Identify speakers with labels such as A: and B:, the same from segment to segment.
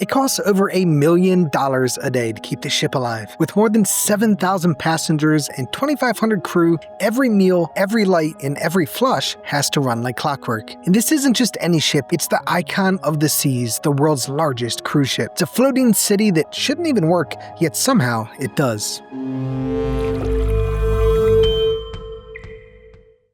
A: It costs over $1 million a day to keep the ship alive. With more than 7,000 passengers and 2,500 crew, every meal, every light, and every flush has to run like clockwork. And this isn't just any ship, it's the Icon of the Seas, the world's largest cruise ship. It's a floating city that shouldn't even work, yet somehow it does.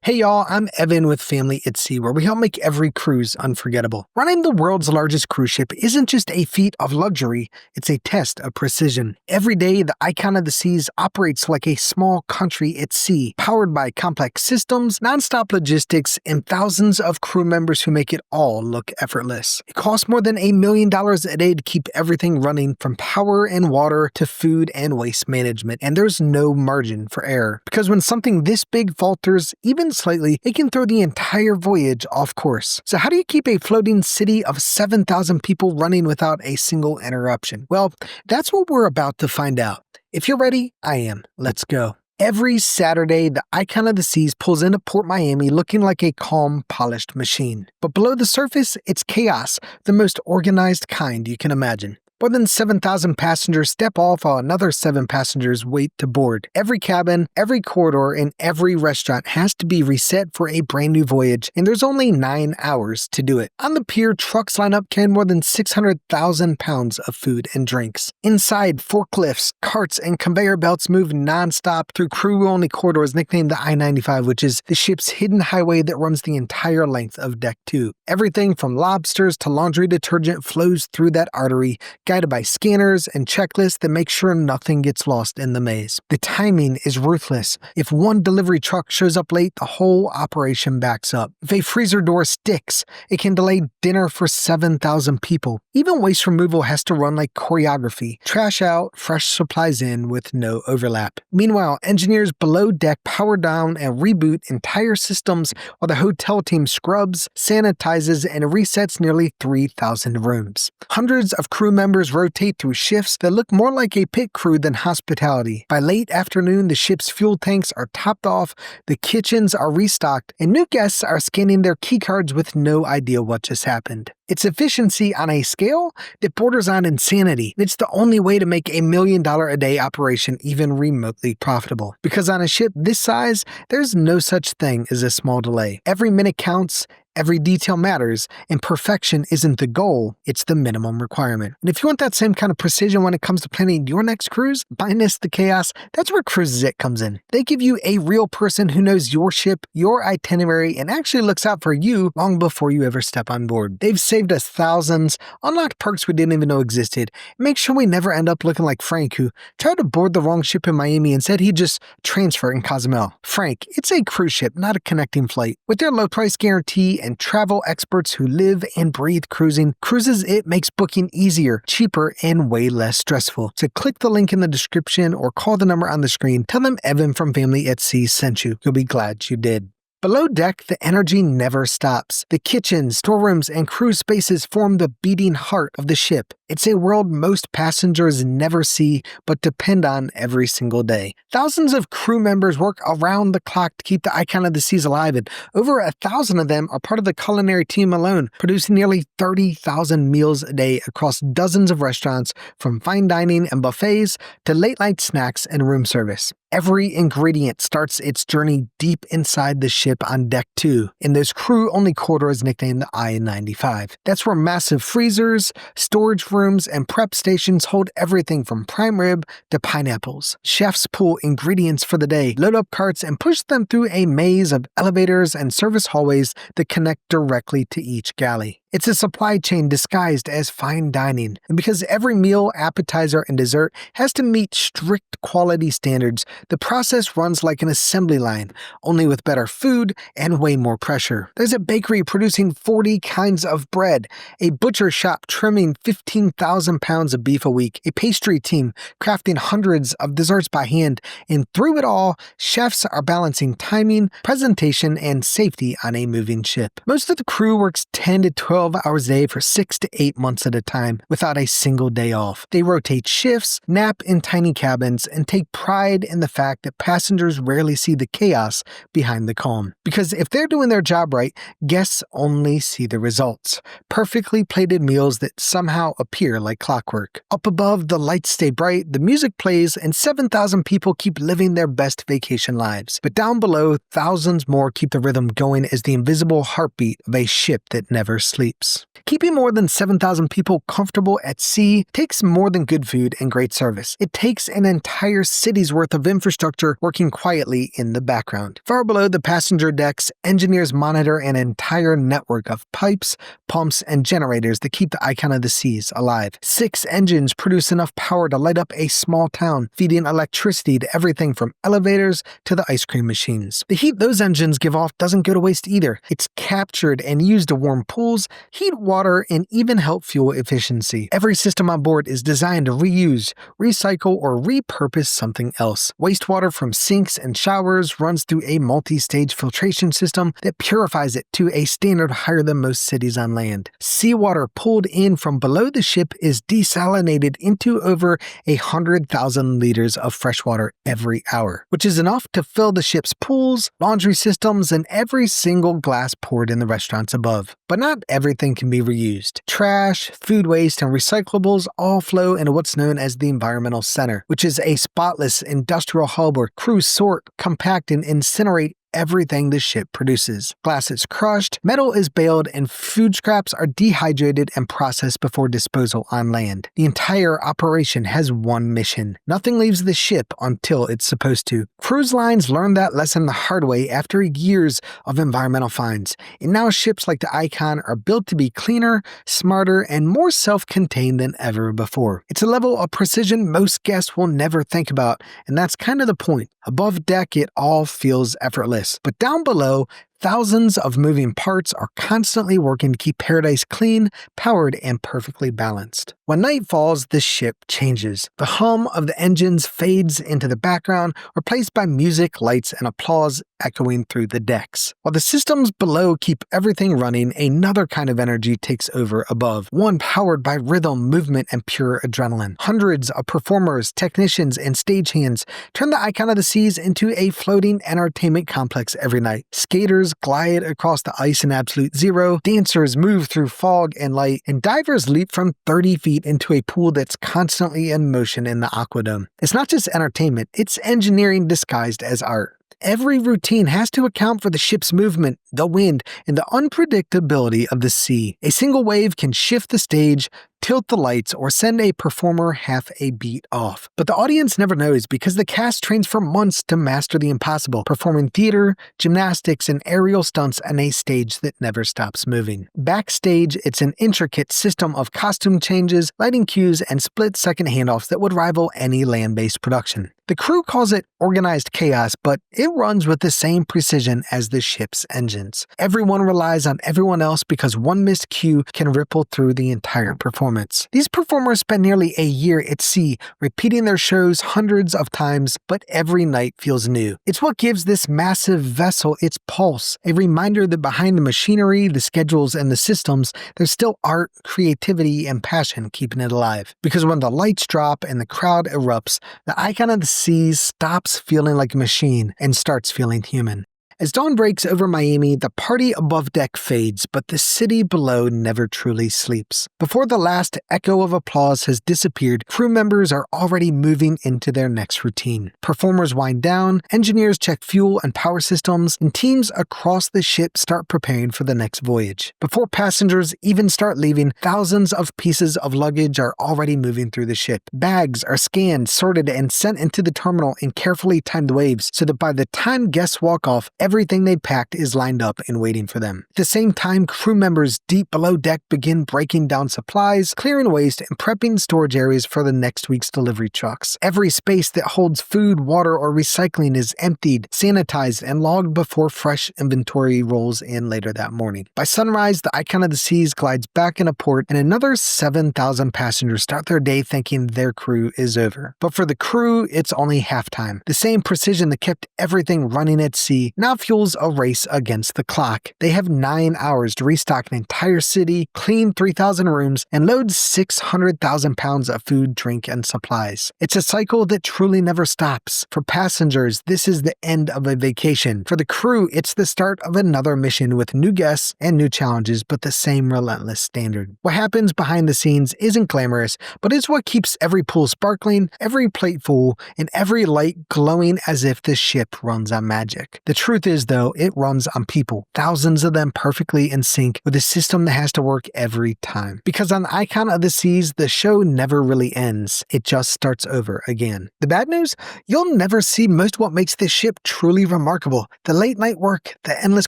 A: Hey y'all, I'm Evan with Family at Sea, where we help make every cruise unforgettable. Running the world's largest cruise ship isn't just a feat of luxury, it's a test of precision. Every day, the Icon of the Seas operates like a small country at sea, powered by complex systems, nonstop logistics, and thousands of crew members who make it all look effortless. It costs more than $1 million a day to keep everything running, from power and water to food and waste management, and there's no margin for error. Because when something this big falters, even slightly, it can throw the entire voyage off course. So how do you keep a floating city of 7,000 people running without a single interruption? Well, that's what we're about to find out. If you're ready, I am. Let's go. Every Saturday, the Icon of the Seas pulls into Port Miami looking like a calm, polished machine. But below the surface, it's chaos, the most organized kind you can imagine. More than 7,000 passengers step off while another 7 passengers wait to board. Every cabin, every corridor, and every restaurant has to be reset for a brand new voyage, and there's only 9 hours to do it. On the pier, trucks line up carrying more than 600,000 pounds of food and drinks. Inside, forklifts, carts, and conveyor belts move non-stop through crew-only corridors nicknamed the I-95, which is the ship's hidden highway that runs the entire length of Deck 2. Everything from lobsters to laundry detergent flows through that artery, guided by scanners and checklists that make sure nothing gets lost in the maze. The timing is ruthless. If one delivery truck shows up late, the whole operation backs up. If a freezer door sticks, it can delay dinner for 7,000 people. Even waste removal has to run like choreography. Trash out, fresh supplies in with no overlap. Meanwhile, engineers below deck power down and reboot entire systems while the hotel team scrubs, sanitizes, and resets nearly 3,000 rooms. Hundreds of crew members rotate through shifts that look more like a pit crew than hospitality. By late afternoon, the ship's fuel tanks are topped off, the kitchens are restocked, and new guests are scanning their keycards with no idea what just happened. It's efficiency on a scale that borders on insanity. It's the only way to make $1 million a day operation even remotely profitable. Because on a ship this size, there's no such thing as a small delay. Every minute counts, every detail matters, and perfection isn't the goal, it's the minimum requirement. And if you want that same kind of precision when it comes to planning your next cruise, minus the chaos, that's where Cruises It comes in. They give you a real person who knows your ship, your itinerary, and actually looks out for you long before you ever step on board. They've saved us thousands, unlocked perks we didn't even know existed, and make sure we never end up looking like Frank, who tried to board the wrong ship in Miami and said he'd just transfer in Cozumel. Frank, it's a cruise ship, not a connecting flight. With their low price guarantee and travel experts who live and breathe cruising, Cruises It makes booking easier, cheaper, and way less stressful. So click the link in the description or call the number on the screen. Tell them Evan from Family at Sea sent you. You'll be glad you did. Below deck, the energy never stops. The kitchens, storerooms, and crew spaces form the beating heart of the ship. It's a world most passengers never see, but depend on every single day. Thousands of crew members work around the clock to keep the Icon of the Seas alive, and over 1,000 of them are part of the culinary team alone, producing nearly 30,000 meals a day across dozens of restaurants, from fine dining and buffets to late-night snacks and room service. Every ingredient starts its journey deep inside the ship on Deck 2, in those crew-only corridors nicknamed the I-95. That's where massive freezers, storage rooms, and prep stations hold everything from prime rib to pineapples. Chefs pull ingredients for the day, load up carts, and push them through a maze of elevators and service hallways that connect directly to each galley. It's a supply chain disguised as fine dining, and because every meal, appetizer, and dessert has to meet strict quality standards, the process runs like an assembly line, only with better food and way more pressure. There's a bakery producing 40 kinds of bread, a butcher shop trimming 15,000 pounds of beef a week, a pastry team crafting hundreds of desserts by hand, and through it all, chefs are balancing timing, presentation, and safety on a moving ship. Most of the crew works 10 to 12 12 hours a day for 6 to 8 months at a time without a single day off. They rotate shifts, nap in tiny cabins, and take pride in the fact that passengers rarely see the chaos behind the calm. Because if they're doing their job right, guests only see the results. Perfectly plated meals that somehow appear like clockwork. Up above, the lights stay bright, the music plays, and 7,000 people keep living their best vacation lives. But down below, thousands more keep the rhythm going as the invisible heartbeat of a ship that never sleeps. Keeping more than 7,000 people comfortable at sea takes more than good food and great service. It takes an entire city's worth of infrastructure working quietly in the background. Far below the passenger decks, engineers monitor an entire network of pipes, pumps, and generators that keep the icon of the seas alive. 6 engines produce enough power to light up a small town, feeding electricity to everything from elevators to the ice cream machines. The heat those engines give off doesn't go to waste either. It's captured and used to warm pools, heat water, and even help fuel efficiency. Every system on board is designed to reuse, recycle, or repurpose something else. Wastewater from sinks and showers runs through a multi-stage filtration system that purifies it to a standard higher than most cities on land. Seawater pulled in from below the ship is desalinated into over 100,000 liters of fresh water every hour, which is enough to fill the ship's pools, laundry systems, and every single glass poured in the restaurants above. But not everything can be reused. Trash, food waste, and recyclables all flow into what's known as the environmental center, which is a spotless industrial hub where crews sort, compact, and incinerate everything the ship produces. Glass is crushed, metal is baled, and food scraps are dehydrated and processed before disposal on land. The entire operation has one mission. Nothing leaves the ship until it's supposed to. Cruise lines learned that lesson the hard way after years of environmental fines, and now ships like the Icon are built to be cleaner, smarter, and more self-contained than ever before. It's a level of precision most guests will never think about, and that's kind of the point. Above deck, it all feels effortless. But down below, thousands of moving parts are constantly working to keep paradise clean, powered, and perfectly balanced. When night falls, the ship changes. The hum of the engines fades into the background, replaced by music, lights, and applause echoing through the decks. While the systems below keep everything running, another kind of energy takes over above, one powered by rhythm, movement, and pure adrenaline. Hundreds of performers, technicians, and stagehands turn the Icon of the Seas into a floating entertainment complex every night. Skaters glide across the ice in absolute zero, dancers move through fog and light, and divers leap from 30 feet into a pool that's constantly in motion in the Aquadome. It's not just entertainment, it's engineering disguised as art. Every routine has to account for the ship's movement, the wind, and the unpredictability of the sea. A single wave can shift the stage, tilt the lights, or send a performer half a beat off. But the audience never knows because the cast trains for months to master the impossible, performing theater, gymnastics, and aerial stunts on a stage that never stops moving. Backstage, it's an intricate system of costume changes, lighting cues, and split-second handoffs that would rival any land-based production. The crew calls it organized chaos, but it runs with the same precision as the ship's engines. Everyone relies on everyone else because one missed cue can ripple through the entire performance. These performers spend nearly a year at sea, repeating their shows hundreds of times, but every night feels new. It's what gives this massive vessel its pulse, a reminder that behind the machinery, the schedules, and the systems, there's still art, creativity, and passion keeping it alive. Because when the lights drop and the crowd erupts, the Icon of the Seas stops feeling like a machine and starts feeling human. As dawn breaks over Miami, the party above deck fades, but the city below never truly sleeps. Before the last echo of applause has disappeared, crew members are already moving into their next routine. Performers wind down, engineers check fuel and power systems, and teams across the ship start preparing for the next voyage. Before passengers even start leaving, thousands of pieces of luggage are already moving through the ship. Bags are scanned, sorted, and sent into the terminal in carefully timed waves so that by the time guests walk off, everything they packed is lined up and waiting for them. At the same time, crew members deep below deck begin breaking down supplies, clearing waste, and prepping storage areas for the next week's delivery trucks. Every space that holds food, water, or recycling is emptied, sanitized, and logged before fresh inventory rolls in later that morning. By sunrise, the Icon of the Seas glides back into port, and another 7,000 passengers start their day thinking their crew is over. But for the crew, it's only halftime. The same precision that kept everything running at sea now fuels a race against the clock. They have 9 hours to restock an entire city, clean 3,000 rooms, and load 600,000 pounds of food, drink, and supplies. It's a cycle that truly never stops. For passengers, this is the end of a vacation. For the crew, it's the start of another mission with new guests and new challenges, but the same relentless standard. What happens behind the scenes isn't glamorous, but it's what keeps every pool sparkling, every plate full, and every light glowing as if the ship runs on magic. The truth is, though, it runs on people, thousands of them perfectly in sync with a system that has to work every time. Because on the Icon of the Seas, the show never really ends. It just starts over again. The bad news? You'll never see most of what makes this ship truly remarkable. The late night work, the endless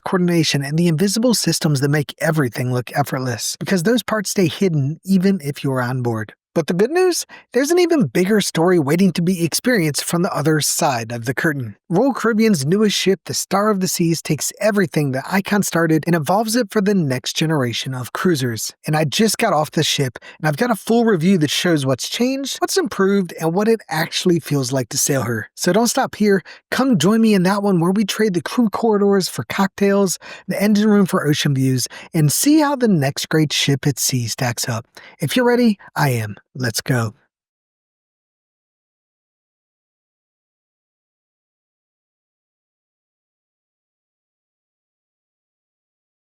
A: coordination, and the invisible systems that make everything look effortless. Because those parts stay hidden even if you're on board. But the good news? There's an even bigger story waiting to be experienced from the other side of the curtain. Royal Caribbean's newest ship, the Star of the Seas, takes everything that Icon started and evolves it for the next generation of cruisers. And I just got off the ship, and I've got a full review that shows what's changed, what's improved, and what it actually feels like to sail her. So don't stop here. Come join me in that one where we trade the crew corridors for cocktails, the engine room for ocean views, and see how the next great ship at sea stacks up. If you're ready, I am. Let's go.